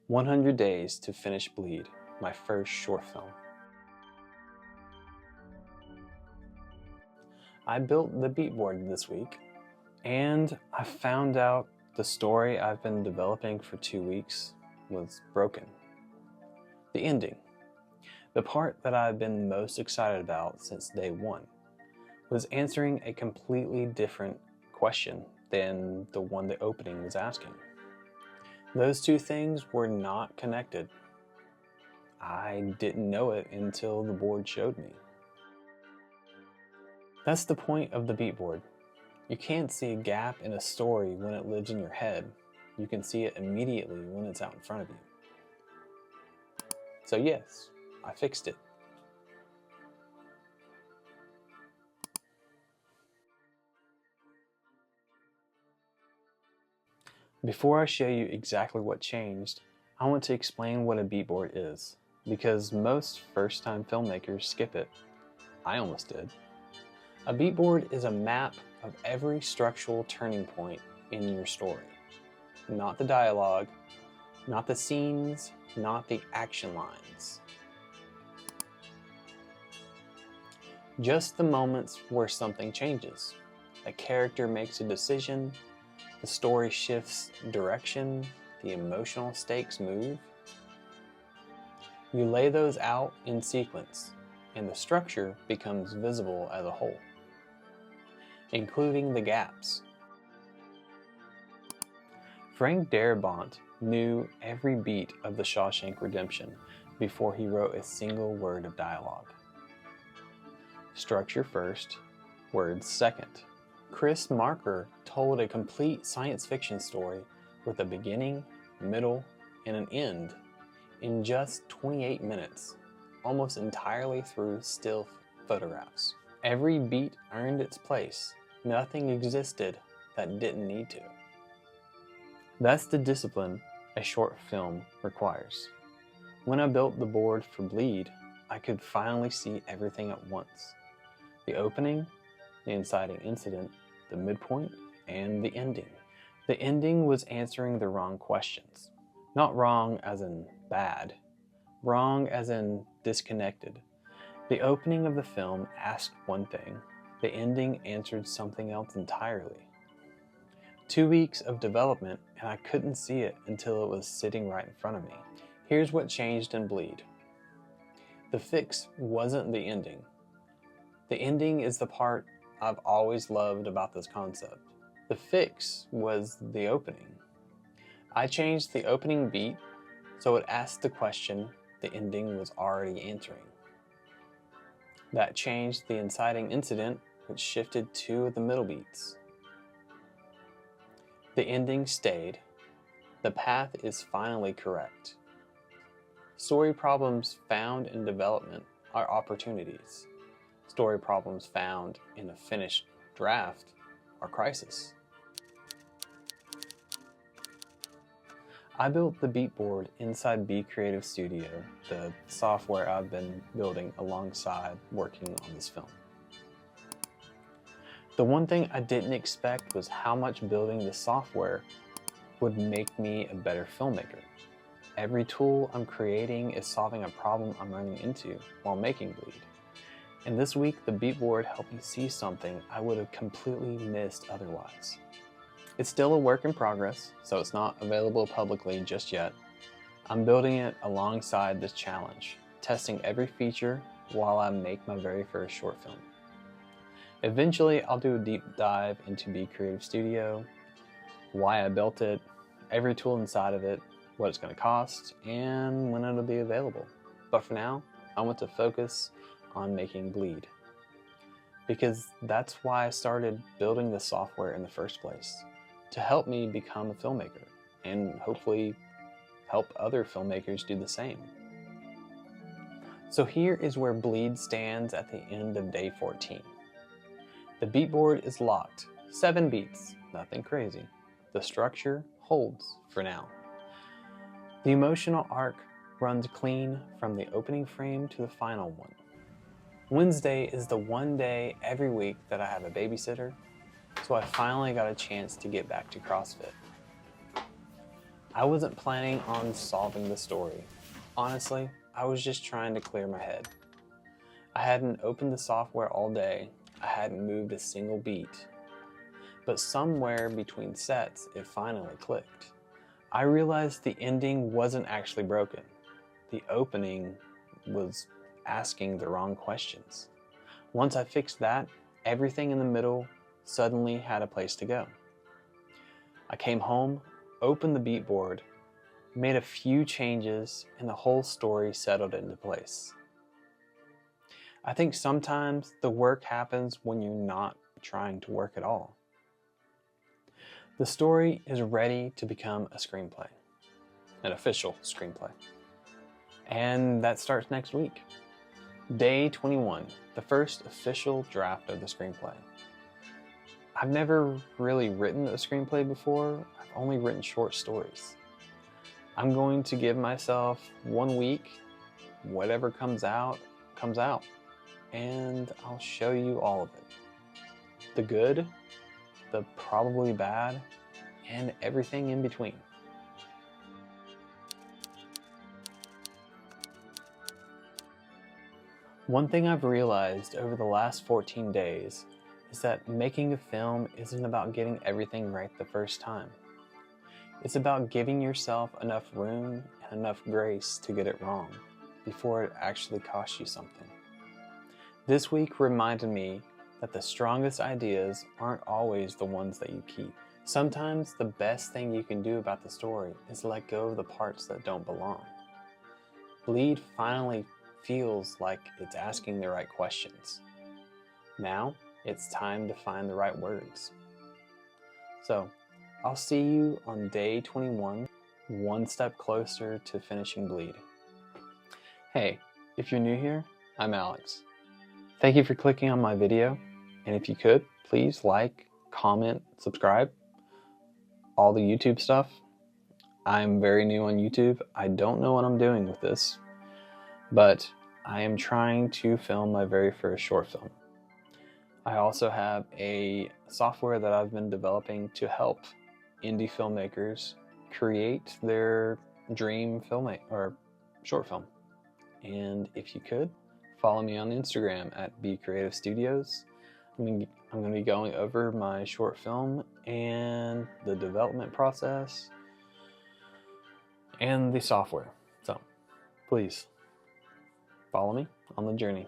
100 days to finish Bleed, my first short film. I built the beat board this week, and I found out the story I've been developing for 2 weeks was broken. The ending, the part that I've been most excited about since day one, was answering a completely different question than the one the opening was asking. Those two things were not connected. I didn't know it until the board showed me. That's the point of the beat board. You can't see a gap in a story when it lives in your head. You can see it immediately when it's out in front of you. So yes, I fixed it. Before I show you exactly what changed, I want to explain what a beat board is, because most first-time filmmakers skip it. I almost did. A beat board is a map of every structural turning point in your story. Not the dialogue, not the scenes, not the action lines. Just the moments where something changes. A character makes a decision, the story shifts direction, the emotional stakes move. You lay those out in sequence, and the structure becomes visible as a whole, including the gaps. Frank Darabont knew every beat of The Shawshank Redemption before he wrote a single word of dialogue. Structure first, words second. Chris Marker told a complete science fiction story with a beginning, middle, and an end in just 28 minutes, almost entirely through still photographs. Every beat earned its place. Nothing existed that didn't need to. That's the discipline a short film requires. When I built the board for Bleed, I could finally see everything at once. The opening, the inciting incident, the midpoint, and the ending. The ending was answering the wrong questions. Not wrong as in bad, wrong as in disconnected. The opening of the film asked one thing, the ending answered something else entirely. 2 weeks of development, and I couldn't see it until it was sitting right in front of me. Here's what changed in Bleed. The fix wasn't the ending. The ending is the part I've always loved about this concept. The fix was the opening. I changed the opening beat so it asked the question the ending was already answering. That changed the inciting incident, which shifted 2 of the middle beats. The ending stayed. The path is finally correct. Story problems found in development are opportunities. Story problems found in a finished draft are crisis. I built the beat board inside Be Creative Studio, the software I've been building alongside working on this film. The one thing I didn't expect was how much building the software would make me a better filmmaker. Every tool I'm creating is solving a problem I'm running into while making Bleed. And this week, the beat board helped me see something I would have completely missed otherwise. It's still a work in progress, so it's not available publicly just yet. I'm building it alongside this challenge, testing every feature while I make my very first short film. Eventually, I'll do a deep dive into Be Creative Studio, why I built it, every tool inside of it, what it's going to cost, and when it'll be available. But for now, I want to focus on making Bleed, because that's why I started building the software in the first place, to help me become a filmmaker and hopefully help other filmmakers do the same. So here is where Bleed stands at the end of day 14. The beat board is locked, 7 beats, nothing crazy. The structure holds for now. The emotional arc runs clean from the opening frame to the final one. Wednesday is the one day every week that I have a babysitter, so I finally got a chance to get back to CrossFit. I wasn't planning on solving the story. Honestly, I was just trying to clear my head. I hadn't opened the software all day. I hadn't moved a single beat. But somewhere between sets, it finally clicked. I realized the ending wasn't actually broken. The opening was asking the wrong questions. Once I fixed that, everything in the middle suddenly had a place to go. I came home, opened the beat board, made a few changes, and the whole story settled into place. I think sometimes the work happens when you're not trying to work at all. The story is ready to become a screenplay, an official screenplay. And that starts next week. Day 21, the first official draft of the screenplay. I've never really written a screenplay before. I've only written short stories. I'm going to give myself 1 week. Whatever comes out, comes out. And I'll show you all of it. The good, the probably bad, and everything in between. One thing I've realized over the last 14 days is that making a film isn't about getting everything right the first time. It's about giving yourself enough room and enough grace to get it wrong before it actually costs you something. This week reminded me that the strongest ideas aren't always the ones that you keep. Sometimes the best thing you can do about the story is let go of the parts that don't belong. Bleed finally feels like it's asking the right questions. Now, it's time to find the right words. So, I'll see you on day 21, one step closer to finishing Bleed. Hey, if you're new here, I'm Alex. Thank you for clicking on my video, and if you could, please like, comment, subscribe, all the YouTube stuff. I'm very new on YouTube. I don't know what I'm doing with this, but I am trying to film my very first short film. I also have a software that I've been developing to help indie filmmakers create their dream short film. And if you could, follow me on Instagram at BeCreativeStudios. I'm going to be going over my short film and the development process and the software. So please follow me on the journey.